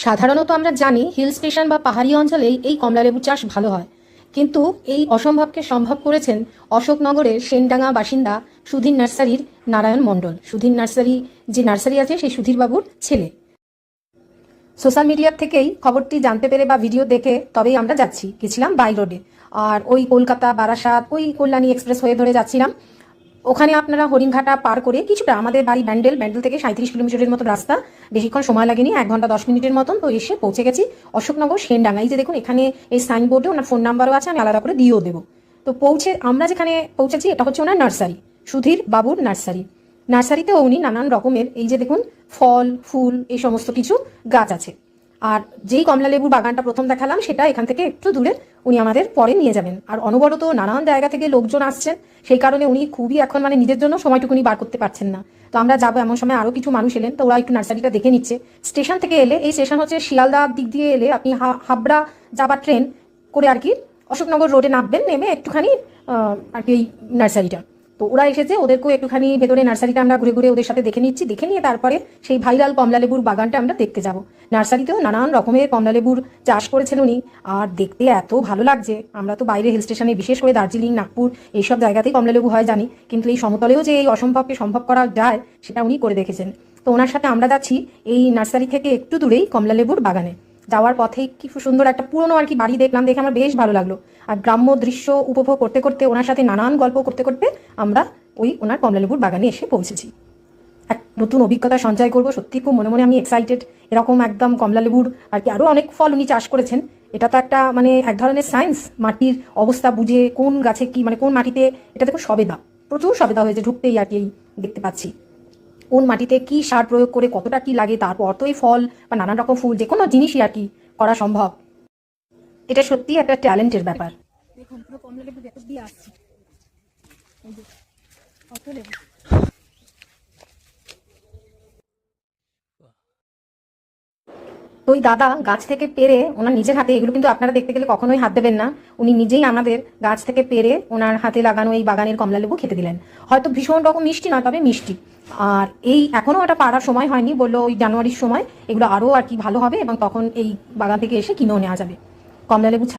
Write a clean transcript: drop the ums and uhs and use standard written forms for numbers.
সাধারণত আমরা জানি হিল স্টেশন বা পাহাড়ি অঞ্চলেই এই কমলালেবু চাষ ভালো হয়, কিন্তু এই অসম্ভবকে সম্ভব করেছেন অশোকনগরের সেনডাঙ্গা বাসিন্দা সুধীর নার্সারির নারায়ণ মণ্ডল। সুধীর নার্সারি যে নার্সারি আছে সেই সুধীর বাবুর ছেলে। সোশ্যাল মিডিয়ার থেকেই খবরটি জানতে পেরে বা ভিডিও দেখে তবেই আমরা গেছিলাম বাই রোডে। আর ওই কলকাতা বারাসাত ওই কল্যাণী এক্সপ্রেস হয়ে ধরে যাচ্ছিলাম। ওখানে আপনারা হরিণঘাটা পার করে কিছুটা আমাদের বাড়ি ব্যান্ডেল থেকে 37 কিলোমিটারের মতো রাস্তা, বেশিক্ষণ সময় লাগেনি, 1 ঘন্টা 10 মিনিটের মতন। তো এসে পৌঁছে গেছি অশোকনগর সেনডাঙ্গা। এই যে দেখুন এখানে এই সাইনবোর্ডে ওনার ফোন নাম্বারও আছে, আমি আলাদা করে দিয়েও দেবো। তো আমরা যেখানে পৌঁছেছি এটা হচ্ছে ওনার নার্সারি, সুধীর বাবুর নার্সারি। নার্সারিতে উনি নানান রকমের এই যে দেখুন ফল ফুল এই সমস্ত কিছু গাছ আছে। আর যেই কমলালেবুর বাগানটা প্রথম দেখালাম সেটা এখান থেকে একটু দূরে, উনি আমাদের পরে নিয়ে যাবেন। আর অনবরত নানান জায়গা থেকে লোকজন আসছেন, সেই কারণে উনি খুবই এখন নিজের জন্য সময়টুকুনি বার করতে পারছেন না। তো আমরা যাবো এমন সময় আরও কিছু মানুষ এলেন, তো ওরা একটু নার্সারিটা দেখে নিচ্ছে। স্টেশন থেকে এলে, এই স্টেশন হচ্ছে শিয়ালদা দিক দিয়ে এলে আপনি হাবড়া যাবার ট্রেন করে আর কি অশোকনগর রোডে নামবেন, নেমে একটুখানি আর কি এই নার্সারিটা। তো ওরা এসেছে, ওদেরকেও একটুখানি ভেতরে নার্সারিটা আমরা ঘুরে ঘুরে ওদের সাথে দেখে নিয়ে তারপরে সেই ভাইরাল কমলালেবুর বাগানটা আমরা দেখতে যাব। নার্সারিতেও নানান রকমের কমলালেবুর চাষ করেছেন উনি, আর দেখতে এত ভালো লাগছে। আমরা তো বাইরে হিল স্টেশনে, বিশেষ করে দার্জিলিং নাগপুর এইসব জায়গাতেই কমলালেবু হয় জানি, কিন্তু এই সমতলেও যে এই অসম্ভবকে সম্ভব করা যায় সেটা উনি করে দেখেছেন। তো ওনার সাথে আমরা যাচ্ছি এই নার্সারি থেকে একটু দূরেই কমলালেবুর বাগানে। যাওয়ার পথেই কি সুন্দর একটা পুরনো আর কি বাড়ি দেখলাম, দেখে আমার বেশ ভালো লাগলো। আর গ্রাম্য দৃশ্য উপভোগ করতে করতে, ওনার সাথে নানান গল্প করতে করতে আমরা ওনার কমলালেবুর বাগানে এসে পৌঁছেছি। এক নতুন অভিজ্ঞতা সঞ্চয় করবো, সত্যি খুব মনে মনে আমি এক্সাইটেড। এরকম একদম কমলালেবুর আর কি আরও অনেক ফল উনি চাষ করেছেন। এটা তো একটা এক ধরনের সায়েন্স, মাটির অবস্থা বুঝে কোন গাছে কি কোন মাটিতে, এটা দেখো সবেদা, প্রচুর সবেদা হয়েছে ঢুকতেই আর কি দেখতে পাচ্ছি। কোন মাটিতে কি সার প্রয়োগ করে কতটা কি লাগে, তারপর তো এই ফল বা নানান রকম ফুল যে কোনো জিনিসই আর কি করা সম্ভব। এটা সত্যি একটা ট্যালেন্টের ব্যাপার। দেখুন পুরো কমলালেবু ভেতর দিয়ে আসছে, কত লেবু। ওই দাদা গাছ থেকে পেরে ওনার নিজের হাতে, এগুলো কিন্তু আপনারা দেখতে গেলে কখনোই হাত দেবেন না, উনি নিজেই আমাদের গাছ থেকে পেরে ওনার হাতে লাগানো এই বাগানের কমলালেবু খেতে দিলেন। হয়তো ভীষণ রকম মিষ্টি না, তবে মিষ্টি। আর এই এখনো ওটা পাড়ার সময় হয়নি, বললো ওই জানুয়ারির সময় এগুলো আরও আর কি ভালো হবে, এবং তখন এই বাগান থেকে এসে কিনেও নেওয়া যাবে কমলালেবু।